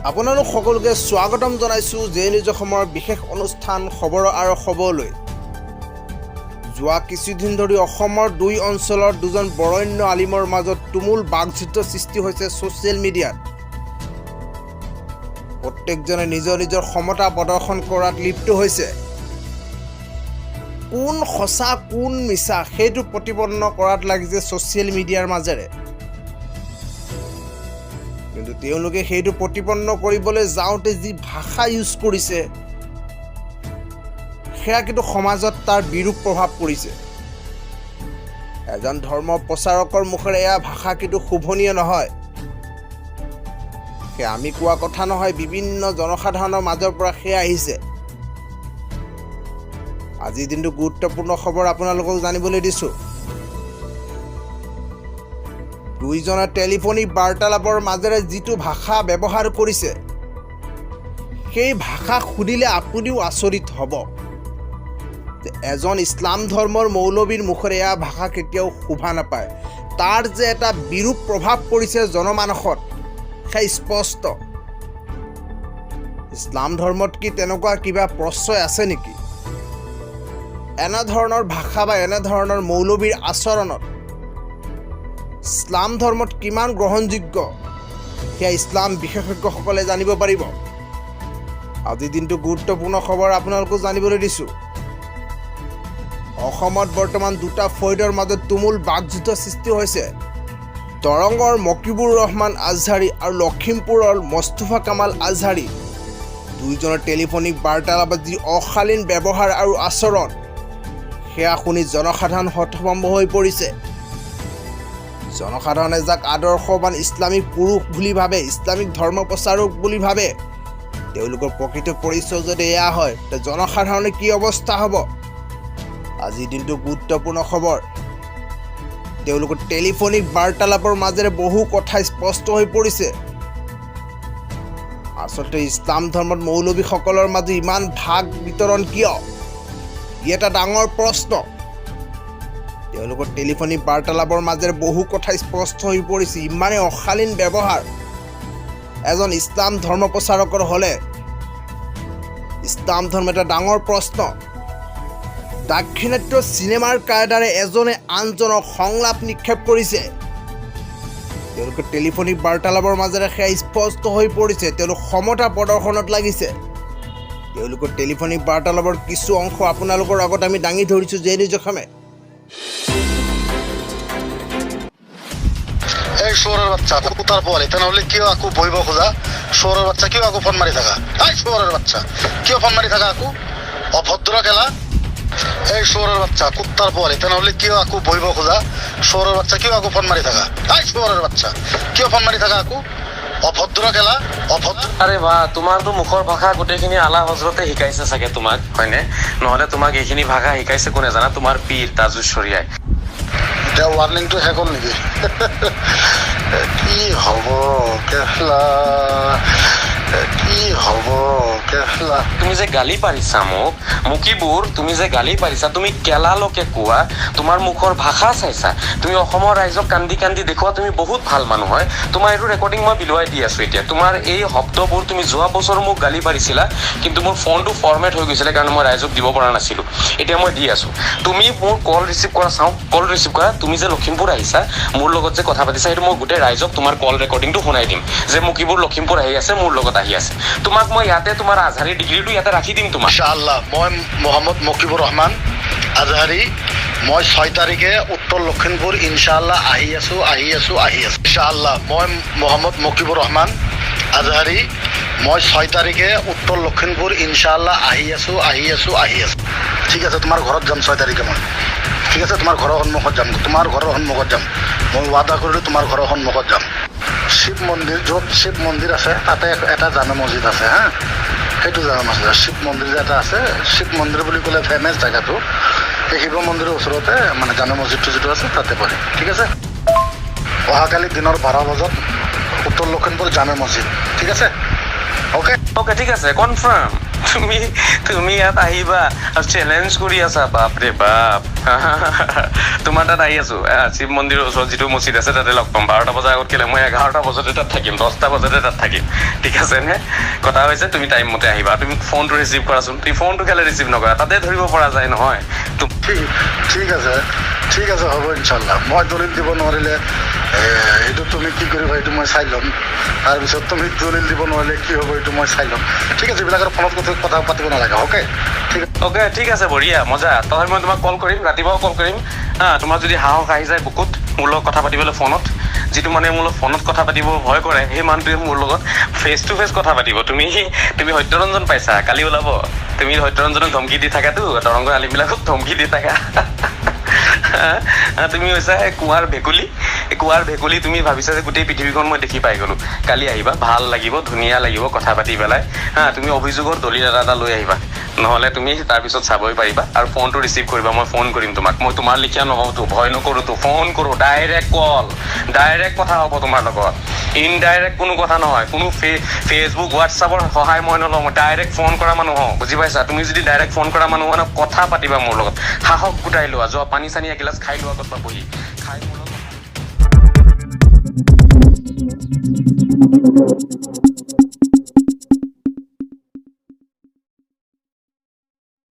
আপোনালোক সকলোকে স্বাগতম জনাইছোঁ জে নিউজ অসমৰ বিশেষ অনুষ্ঠান খবৰ আৰু খবৰলৈ। যোৱা কিছুদিন ধৰি অসমৰ দুই অঞ্চলৰ দুজন বৰেণ্য আলিমৰ মাজত তুমুল বাকযুদ্ধ সৃষ্টি হৈছে ছ'চিয়েল মিডিয়াত। প্ৰত্যেকজনে নিজৰ নিজৰ ক্ষমতা প্ৰদৰ্শন কৰাত লিপ্ত হৈছে। কোন সঁচা কোন মিছা সেইটো প্ৰতিপন্ন কৰাত লাগিছে ছ'চিয়েল মিডিয়াৰ মাজেৰে। কিন্তু তেওঁলোকে সেইটো প্ৰতিপন্ন কৰিবলৈ যাওঁতে যি ভাষা ইউজ কৰিছে সেয়া কিন্তু সমাজত তাৰ বিৰূপ প্ৰভাৱ পৰিছে। এজন ধৰ্ম প্ৰচাৰকৰ মুখেৰে এয়া ভাষা কিন্তু শোভনীয় নহয়। সেয়া আমি কোৱা কথা নহয়, বিভিন্ন জনসাধাৰণৰ মাজৰ পৰা সেয়া আহিছে। আজিৰ দিনটো গুৰুত্বপূৰ্ণ খবৰ আপোনালোকক জানিবলৈ দিছোঁ। দুইজনে টেলিফোনিক বাৰ্তালাপৰ মাজেৰে যিটো ভাষা ব্যৱহাৰ কৰিছে সেই ভাষা শুনিলে আপুনিও আচৰিত হ'ব যে এজন ইছলাম ধৰ্মৰ মৌলবীৰ মুখেৰে এয়া ভাষা কেতিয়াও শোভা নাপায়। তাৰ যে এটা বিৰূপ প্ৰভাৱ পৰিছে জনমানসত সেয়া স্পষ্ট। ইছলাম ধৰ্মত কি তেনেকুৱা কিবা প্ৰশ্ৰয় আছে নেকি? এনেধৰণৰ ভাষা বা এনেধৰণৰ মৌলবীৰ আচৰণত ইছলাম ধৰ্মত কিমান গ্ৰহণযোগ্য সেয়া ইছলাম বিশেষজ্ঞসকলে জানিব পাৰিব। আজিৰ দিনটো গুৰুত্বপূৰ্ণ খবৰ আপোনালোকক জানিবলৈ দিছোঁ। অসমত বৰ্তমান দুটা ফৈদৰ মাজত তুমুল বাকযুদ্ধ সৃষ্টি হৈছে। দৰঙৰ মকিবুৰ ৰহমান আজহাৰী আৰু লখিমপুৰৰ মোস্তফা কামাল আজহাৰী দুইজনৰ টেলিফোনিক বাৰ্তালাপত যি অশালীন ব্যৱহাৰ আৰু আচৰণ সেয়া শুনি জনসাধাৰণ হতভম্ব হৈ পৰিছে। জনসাধাৰণে যাক আদৰ্শৱান ইছলামিক পুৰুষ বুলি ভাবে, ইছলামিক ধৰ্ম প্ৰচাৰক বুলি ভাবে, তেওঁলোকৰ প্ৰকৃত পৰিচয় যদি এয়া হয় তে জনসাধাৰণে কি অৱস্থা হ'ব? আজিৰ দিনটো গুৰুত্বপূৰ্ণ খবৰ। তেওঁলোকৰ টেলিফোনিক বাৰ্তালাপৰ মাজেৰে বহু কথা স্পষ্ট হৈ পৰিছে। আচলতে ইছলাম ধৰ্মত মৌলবীসকলৰ মাজত ইমান ভাগ বিতৰণ কিয়? ই এটা ডাঙৰ প্ৰশ্ন। তেওঁলোকৰ টেলিফোনিক বাৰ্তালাপৰ মাজেৰে বহু কথা স্পষ্ট হৈ পৰিছে। ইমানেই অশালীন ব্যৱহাৰ এজন ইছলাম ধৰ্ম প্ৰচাৰকৰ হ'লে ইছলাম ধৰ্ম এটা ডাঙৰ প্ৰশ্ন। দাক্ষিণাত্য চিনেমাৰ কায়দাৰে এজনে আনজনক সংলাপ নিক্ষেপ কৰিছে। তেওঁলোকৰ টেলিফোনিক বাৰ্তালাপৰ মাজেৰে সেয়া স্পষ্ট হৈ পৰিছে। তেওঁলোক ক্ষমতা প্ৰদৰ্শনত লাগিছে। তেওঁলোকৰ টেলিফোনিক বাৰ্তালাপৰ কিছু অংশ আপোনালোকৰ আগত আমি দাঙি ধৰিছোঁ জে নিউজ অসমে। এই শুয়োরের বাচ্চা কুতার পোয়ালি তেনেহলে কিয় আকো বহিব খোজা? শুয়োরের বাচ্চা কিয় আকো ফোন মারি থাকা? এই শুয়োরের বাচ্চা কিয় ফোন মারি থাকা আকো? অভদ্র খেলা। এই শুয়োরের বাচ্চা কুত্তার পোয়ালি তেনেহলে কিয় আকো বহিব খোজা? শুয়োরের বাচ্চা কিয় আকো ফোন মারি থাকা? এই শুয়োরের বাচ্চা কিয় ফোন মারি থাকা আকো? অভদ্র খেলা, অভদ্র। আরে বা তোমাৰতো মুখৰ ভাষা গোটেইখিনি আলা হজৰতে শিকাইছে চাগে তোমাক, হয়নে? নহলে তোমাক এইখিনি ভাষা শিকাইছে কোনে জানা? তোমাৰ পীৰ তাজুশ্বৰীয়াই। এতিয়া ৱাৰ্ণিংটো শেষ হ'ল নেকি? কি হ'ব কেফলা, কি হ'ব কেফলা? তুমি যে গালি পাৰিছা মোক মুকিবোৰ, তুমি যে গালি পাৰিছা, তুমি কেলালৈকে কোৱা? তোমাৰ মুখৰ ভাষা চাইছা? তুমি অসমৰ ৰাইজক কান্দি কান্দি দেখুওৱা তুমি বহুত ভাল মানুহ হয়। তোমাৰ এইটো ৰেকৰ্ডিং মই বিলুৱাই দি আছো এতিয়া। তোমাৰ এই শব্দবোৰ তুমি যোৱা বছৰ মোক গালি পাৰিছিলা, কিন্তু মোৰ ফোনটো ফৰ্মেট হৈ গৈছিলে কাৰণে মই ৰাইজক দিব পৰা নাছিলো। এতিয়া মই দি আছো। তুমি মোৰ কল ৰিচিভ কৰা, চাওঁ কল ৰিচিভ কৰা। তুমি যে লখিমপুৰ আহিছা, মোৰ লগত যে কথা পাতিছা, সেইটো মই গোটেই ৰাইজক তোমাৰ কল ৰেকৰ্ডিংটো শুনাই দিম যে মুকিবোৰ লখিমপুৰ আহি আছে, মোৰ লগত আহি আছে। তোমাক মই ইয়াতে তোমাৰ আজহাৰী ডিগ্ৰীটো ইয়াতে ৰাখি দিম তোমাক। ইনশাআল্লাহ মই মোহাম্মদ মকিবুৰ ৰহমান আজহাৰী, মই 6 তাৰিখে উত্তৰ লখিমপুৰ ইনশাআল্লাহ আহি আছো। ইনশাআল্লাহ মই মোহাম্মদ মকিবুৰ ৰহমান আজহাৰী, মই 6 তাৰিখে উত্তৰ লখিমপুৰ ইনশাআল্লাহ আহি আছো। ঠিক আছে, তোমাৰ ঘৰত যাম 6 তাৰিখে মই। ঠিক আছে, তোমাৰ ঘৰৰ সন্মুখত যাম। মই ৱাদা কৰিলোঁ তোমাৰ ঘৰৰ সন্মুখত যাম। শিৱ মন্দিৰ, য'ত শিৱ মন্দিৰ আছে তাতে এটা জামে মছজিদ আছে হা, সেইটো জামে মছজিদ। শিৱ মন্দিৰ যে এটা আছে, শিৱ মন্দিৰ বুলি ক'লে ফেমাছ জেগাটো, সেই শিৱ মন্দিৰৰ ওচৰতে মানে জামে মছজিদটো যিটো আছে তাতে পৰে। ঠিক আছে, অহাকালি দিনৰ 12 বজাত উত্তৰ লখিমপুৰ জামে মছজিদ। ঠিক আছে, অ'কে অ'কে ঠিক আছে, কনফাৰ্ম। তুমি ইয়াত আহিবা আৰু চেলেঞ্জ কৰি আছা বাপৰে বাপ তোমাৰ তাত আহি আছো শিৱ মন্দিৰৰ ওচৰত যিটো মছজিদ আছে তাতে লগ পাম 12টা বজাৰ আগত কেলে মই 11টা বজাতে তাত থাকিম 10টা বজাতে তাত থাকিম ঠিক আছে নে কথা হৈছে তুমি টাইম মতে আহিবা তুমি ফোনটো ৰিচিভ কৰাচোন তুমি ফোনটো কেলে ৰিচিভ নকৰা তাতে ধৰিব পৰা যায় নহয় ঠিক আছে হ'ব ইনশাল্লাহ মই দলিল দিব নোৱাৰিলে এইটো তুমি কি কৰিবা এইটো মই চাই ল'ম তাৰপিছত তুমি দলিল দিব নোৱাৰিলে কি হ'ব এইটো মই চাই ল'ম ঠিক আছে এইবিলাকৰ ফোনত কথা পাতিব নালাগে অ'কে ঠিক আছে বঢ়িয়া মজা তথাপি মই তোমাক কল কৰিম ৰাতিপুৱাও কল কৰিম তোমাৰ যদি সাহস আহি যায় বুকুত মোৰ লগত কথা পাতিবলৈ ফোনত যিটো মানে মোৰ লগত ফোনত কথা পাতিব ভয় কৰে সেই মানুহটোৱে মোৰ লগত ফেচ টু ফেচ কথা পাতিব তুমি সত্যৰঞ্জন পাইছা কালি ওলাব তুমি সত্যৰঞ্জনক ধমকি দি থাকাতো দৰংগৰ আলিবিলাকক ধমকি দি থাকা তুমি হৈছা কুঁৱাৰ ভেকুলী তুমি ভাবিছা যে গোটেই পৃথিৱীখন মই দেখি পাই গ'লো কালি আহিবা ভাল লাগিব ধুনীয়া লাগিব কথা পাতি পেলাই তুমি অভিযোগৰ দলিল এটা লৈ আহিবা নহ'লে তুমি তাৰপিছত চাবই পাৰিবা আৰু ফোনটো ৰিচিভ কৰিবা মই ফোন কৰিম তোমাক মই তোমাৰ লিখীয়া নহওঁতো ভয় নকৰোঁতো ফোন কৰোঁ ডাইৰেক্ট কল ডাইৰেক্ট কথা হ'ব তোমাৰ লগত ইনডাইৰেক্ট কোনো কথা নহয় কোনো ফেচবুক হোৱাটছআপৰ সহায় মই নলওঁ মই ডাইৰেক্ট ফোন কৰা মানুহ হওঁ বুজি পাইছা তুমি যদি ডাইৰেক্ট ফোন কৰা মানুহ হয় কথা পাতিবা মোৰ লগত সাহস গোটাই লোৱা যোৱা পানী চানী এগিলাচ খাই লোৱা কথা বহি খাই মোৰ লগত